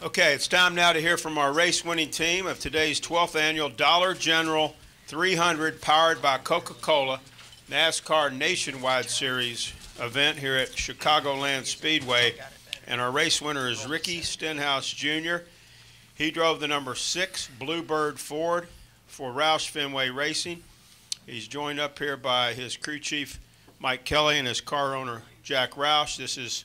Okay, it's time now to hear from our race-winning team of today's 12th annual Dollar General 300 powered by Coca-Cola NASCAR Nationwide Series event here at Chicagoland Speedway. And our race winner is Ricky Stenhouse Jr. He drove the number 6 Bluebird Ford for Roush Fenway Racing. He's joined up here by his crew chief Mike Kelly and his car owner Jack Roush. This is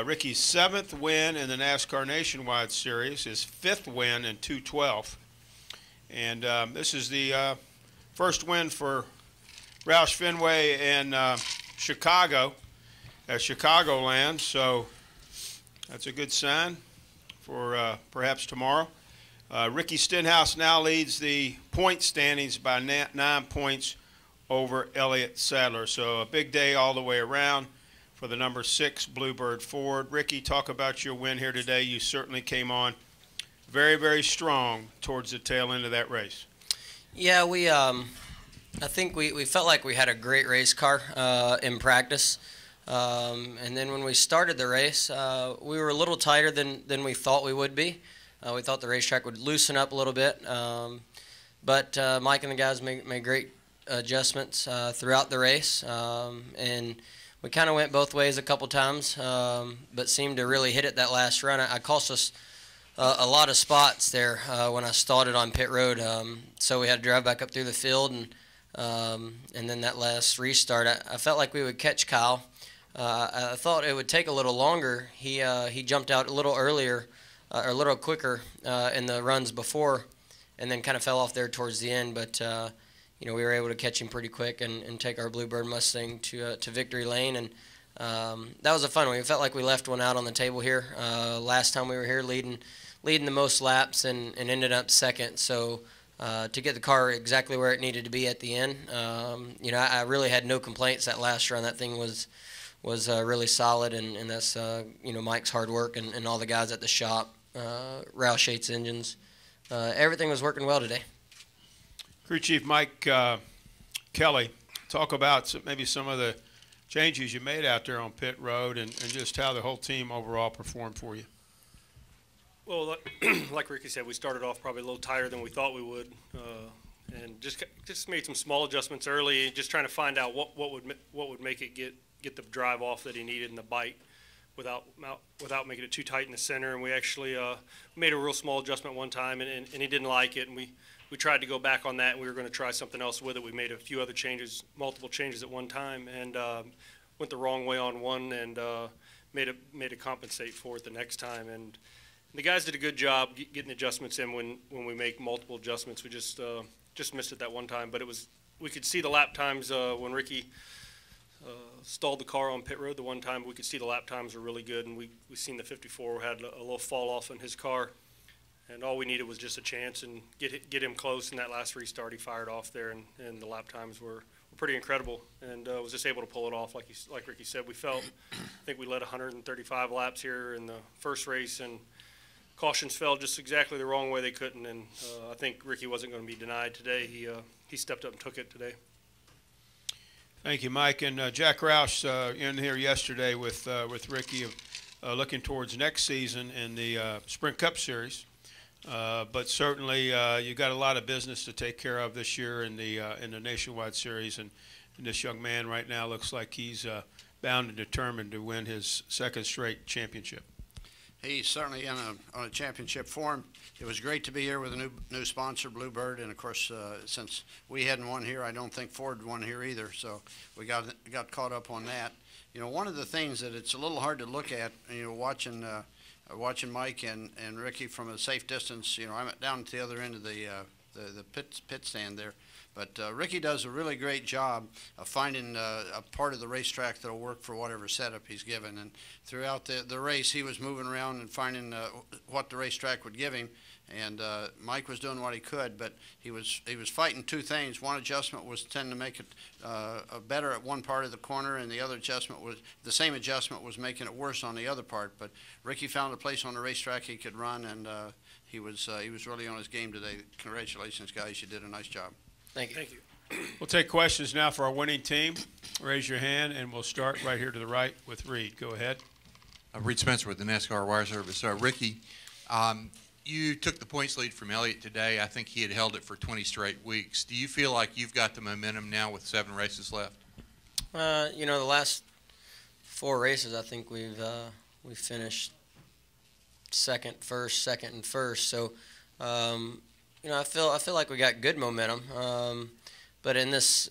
Ricky's 7th win in the NASCAR Nationwide Series, his 5th win in 212. And this is the first win for Roush Fenway in Chicago, at Chicagoland. So that's a good sign for perhaps tomorrow. Ricky Stenhouse now leads the point standings by 9 points over Elliott Sadler. So a big day all the way around for the number 6 Bluebird Ford. Ricky, talk about your win here today. You certainly came on very, very strong towards the tail end of that race. Yeah, I think we felt like we had a great race car in practice. And then when we started the race, we were a little tighter than we thought we would be. We thought the racetrack would loosen up a little bit. But Mike and the guys made great adjustments throughout the race. And we kind of went both ways a couple times, but seemed to really hit it that last run. I cost us a lot of spots there when I started on pit road. So we had to drive back up through the field, and then that last restart, I felt like we would catch Kyle. I thought it would take a little longer. He jumped out a little earlier, or a little quicker in the runs before, and then kind of fell off there towards the end. But you know, we were able to catch him pretty quick and take our Bluebird Mustang to victory lane, and that was a fun one. We felt like we left one out on the table here. Last time we were here, leading the most laps and ended up second. So to get the car exactly where it needed to be at the end, you know, I really had no complaints that last run. That thing was really solid, and that's you know, Mike's hard work and all the guys at the shop, Roush Yates Engines. Everything was working well today. Crew Chief Mike Kelly, talk about maybe some of the changes you made out there on pit road and just how the whole team overall performed for you. Well, like Ricky said, we started off probably a little tighter than we thought we would, and just made some small adjustments early, just trying to find out what would make it get the drive off that he needed in the bite without making it too tight in the center. And we actually made a real small adjustment one time, and he didn't like it, and we tried to go back on that, and we were going to try something else with it. We made a few other changes, multiple changes at one time, and went the wrong way on one, and made it compensate for it the next time. And the guys did a good job getting adjustments in when we make multiple adjustments. We just missed it that one time, but we could see the lap times when Ricky stalled the car on pit road the one time. We could see the lap times were really good, and we seen the 54 had a little fall off in his car. And all we needed was just a chance and get him close. In that last restart, he fired off there, and the lap times were pretty incredible. And was just able to pull it off, like Ricky said. I think we led 135 laps here in the first race, and cautions fell just exactly the wrong way they couldn't. And I think Ricky wasn't going to be denied today. He stepped up and took it today. Thank you, Mike. And Jack Roush in here yesterday with Ricky, looking towards next season in the Sprint Cup Series. But certainly you got a lot of business to take care of this year in the Nationwide Series, and this young man right now looks like he's bound and determined to win his 2nd straight championship. He's certainly on a championship form. It was great to be here with a new sponsor, Bluebird, and of course, since we hadn't won here, I don't think Ford won here either. So we got caught up on that. You know, one of the things that it's a little hard to look at, you know, watching Mike and Ricky from a safe distance. You know, I'm down at the other end of the pit stand there. But Ricky does a really great job of finding a part of the racetrack that will work for whatever setup he's given. And throughout the race, he was moving around and finding what the racetrack would give him. And Mike was doing what he could, but he was fighting two things. One adjustment was tend to make it better at one part of the corner, and the other adjustment was the same adjustment was making it worse on the other part. But Ricky found a place on the racetrack he could run, and he was really on his game today. Congratulations, guys! You did a nice job. Thank you. Thank you. We'll take questions now for our winning team. Raise your hand, and we'll start right here to the right with Reed. Go ahead. Reed Spencer with the NASCAR Wire Service. Ricky, You took the points lead from Elliott today. I think he had held it for 20 straight weeks. Do you feel like you've got the momentum now with 7 races left? You know, the last 4 races, I think we've finished second, and first. So, you know, I feel like we got good momentum. But in this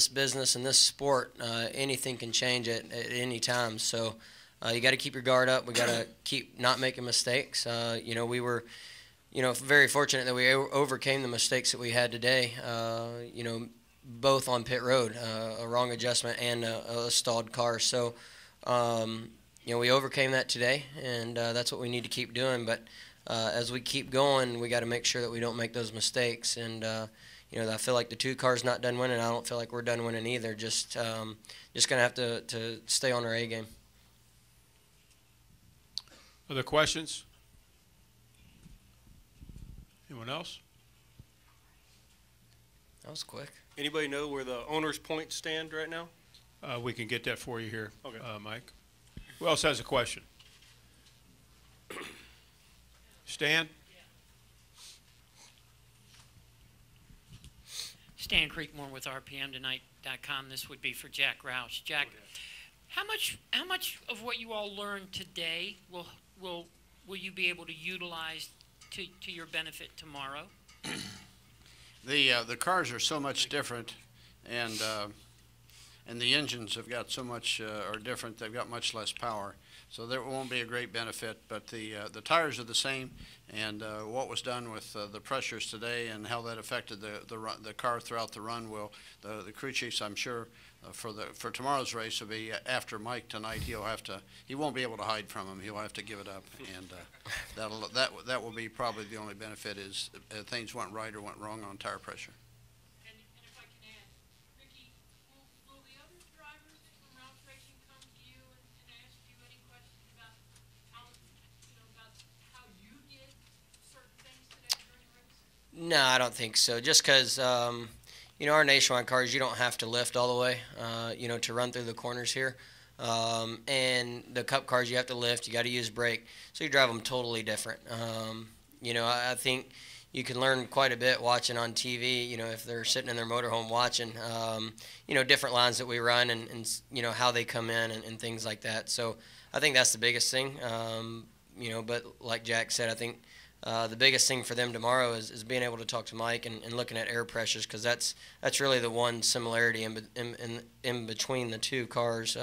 business, in this sport, anything can change at any time. So you got to keep your guard up. We got to keep not making mistakes. You know, we were, you know, very fortunate that we overcame the mistakes that we had today. You know, both on pit road, a wrong adjustment and a stalled car. So, you know, we overcame that today, and that's what we need to keep doing. But as we keep going, we got to make sure that we don't make those mistakes. And you know, I feel like the 2 cars not done winning. I don't feel like we're done winning either. Just gonna have to stay on our A game. Other questions? Anyone else? That was quick. Anybody know where the owner's points stand right now? We can get that for you here, Okay. Mike. Who else has a question? Stan? Stan Creekmore with RPMTonight.com. This would be for Jack Roush. Jack, how much of what you all learned today will you be able to utilize to your benefit tomorrow? The cars are so much different, and the engines have got so much are different. They've got much less power, so there won't be a great benefit. But the tires are the same, and what was done with the pressures today and how that affected the car throughout the run will the crew chiefs, I'm sure, for tomorrow's race will be after Mike tonight. He won't be able to hide from him. He'll have to give it up, and that will be probably the only benefit is things went right or went wrong on tire pressure. And if I can add, Ricky, will the other drivers from Roush Racing come to you and ask you any questions about how you did certain things today during the race? No, I don't think so. Just because, you know, our nationwide cars, you don't have to lift all the way, you know, to run through the corners here. And the Cup cars, you have to lift. You got to use brake. So you drive them totally different. You know, I think you can learn quite a bit watching on TV, you know, if they're sitting in their motorhome watching, you know, different lines that we run and you know, how they come in and things like that. So I think that's the biggest thing. You know, but like Jack said, I think the biggest thing for them tomorrow is being able to talk to Mike and looking at air pressures, because that's really the one similarity in between the 2 cars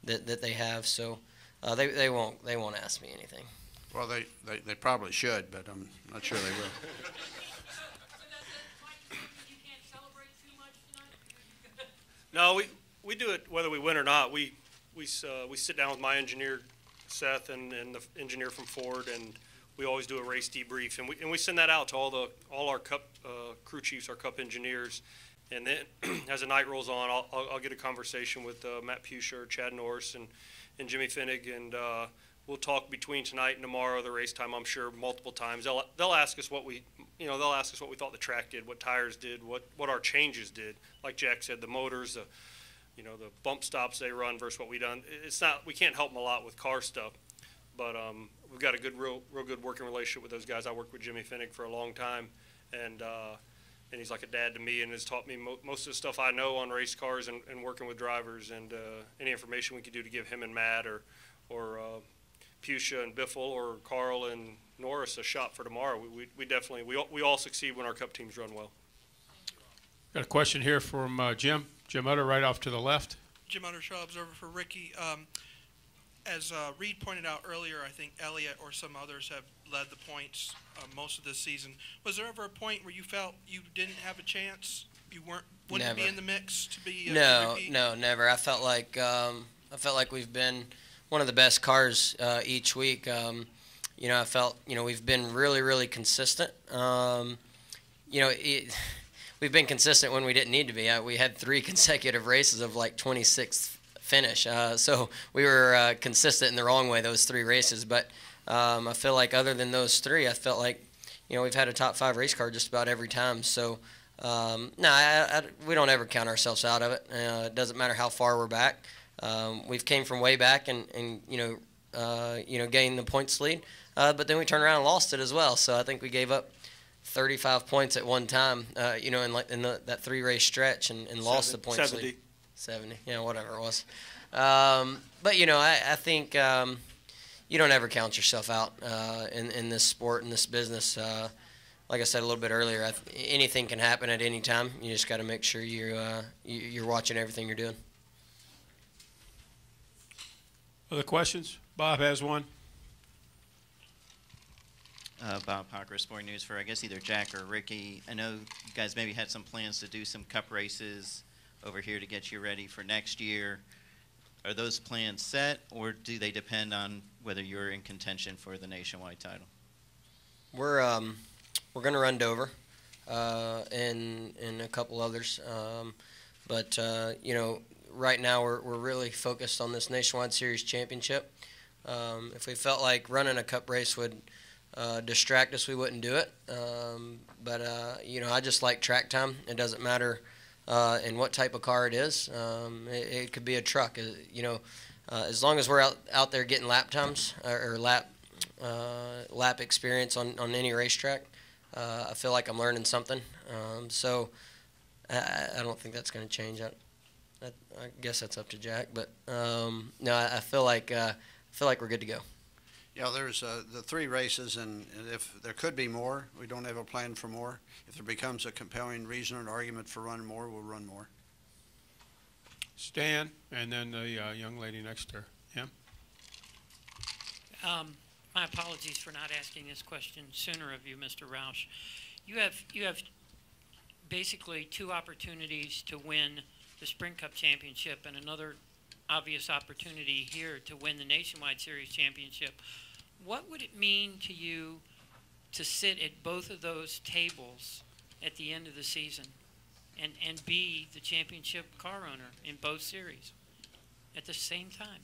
that they have. So they won't ask me anything. Well, they probably should, but I'm not sure they will. No, we do it whether we win or not. We sit down with my engineer Seth and the engineer from Ford, and we always do a race debrief, and we send that out to all our Cup crew chiefs, our Cup engineers, and then as the night rolls on, I'll get a conversation with Matt Pusher, Chad Norris, and Jimmy Finnig, and we'll talk between tonight and tomorrow, the race time. I'm sure multiple times they'll ask us what we thought the track did, what tires did, what our changes did. Like Jack said, the motors, the bump stops they run versus what we done. We can't help them a lot with car stuff, but we've got a real good working relationship with those guys. I worked with Jimmy Finnig for a long time, and he's like a dad to me, and has taught me most of the stuff I know on race cars and working with drivers, and any information we could do to give him and Matt or Pusha and Biffle or Carl and Norris a shot for tomorrow. We definitely we all succeed when our Cup teams run well. Got a question here from Jim Utter, right off to the left. Jim Utter, Show Observer for Ricky. As Reed pointed out earlier, I think Elliott or some others have led the points most of this season. Was there ever a point where you felt you didn't have a chance? You wouldn't Never. be in the mix to be? No, repeat? no, never. I felt like we've been one of the best cars each week. You know, I felt we've been really, really consistent. We've been consistent when we didn't need to be. We had 3 consecutive races of like 26th finish, so we were consistent in the wrong way those 3 races. But I feel like other than those 3, I felt like we've had a top 5 race car just about every time. So we don't ever count ourselves out of it. It doesn't matter how far we're back. We've came from way back, and gain the points lead. But then we turned around and lost it as well. So I think we gave up 35 points at one time, in that 3-race stretch and lost the points 70. lead. 70, whatever it was. But, I think you don't ever count yourself out in this sport, in this business. Like I said a little bit earlier, anything can happen at any time. You just got to make sure you're watching everything you're doing. Other questions? Bob has one. Bob Parker, Sport News, for I guess either Jack or Ricky. I know you guys maybe had some plans to do some cup races over here to get you ready for next year. Are those plans set, or do they depend on whether you're in contention for the nationwide title? We're going to run Dover and a couple others. But right now we're really focused on this Nationwide Series championship. If we felt like running a cup race would distract us, we wouldn't do it. But I just like track time. It doesn't matter in what type of car it is. It could be a truck. As long as we're out there getting lap times or lap experience on any racetrack, I feel like I'm learning something. So I don't think that's going to change. I guess that's up to Jack. But no, I feel like we're good to go. Yeah, there's the 3 races, and if there could be more, we don't have a plan for more. If there becomes a compelling reason or an argument for running more, we'll run more. Stan, and then the young lady next to him. My apologies for not asking this question sooner of you, Mr. Roush. You have basically 2 opportunities to win the Sprint Cup Championship and another obvious opportunity here to win the Nationwide Series Championship. What would it mean to you to sit at both of those tables at the end of the season and be the championship car owner in both series at the same time?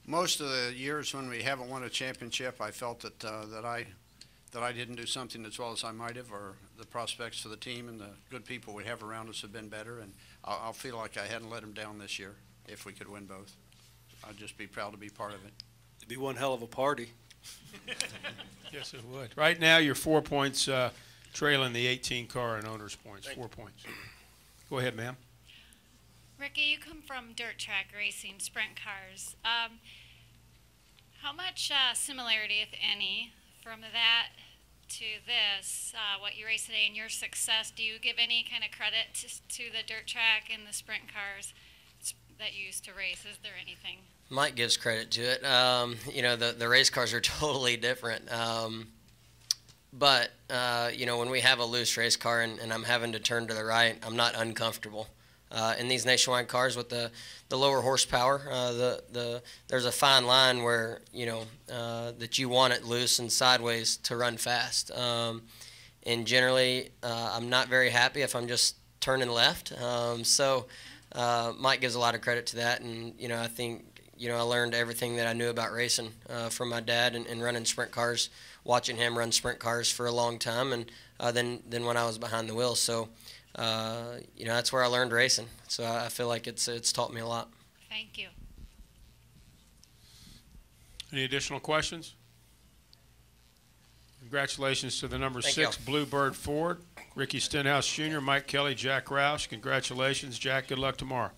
Most of the years when we haven't won a championship, I felt that I didn't do something as well as I might have, or the prospects for the team and the good people we have around us have been better, and I'll feel like I hadn't let them down this year if we could win both. I'd just be proud to be part of it. It'd be one hell of a party. Yes, it would. Right now, you're 4 points trailing the 18 car in owners' points. 4 points. Go ahead, ma'am. Ricky, you come from dirt track racing, sprint cars. How much similarity, if any, from that to this, what you race today and your success, do you give any kind of credit to the dirt track and the sprint cars that you used to race? Is there anything? Mike gives credit to it. The race cars are totally different. But when we have a loose race car and I'm having to turn to the right, I'm not uncomfortable. In these nationwide cars with the lower horsepower, there's a fine line where that you want it loose and sideways to run fast. And generally, I'm not very happy if I'm just turning left. So Mike gives a lot of credit to that, and I think I learned everything that I knew about racing from my dad and running sprint cars, watching him run sprint cars for a long time, and then when I was behind the wheel. So. That's where I learned racing. So I feel like it's taught me a lot. Thank you. Any additional questions? Congratulations to the number Thank 6 you. Bluebird Ford, Ricky Stenhouse Jr., Mike Kelly, Jack Roush. Congratulations, Jack. Good luck tomorrow.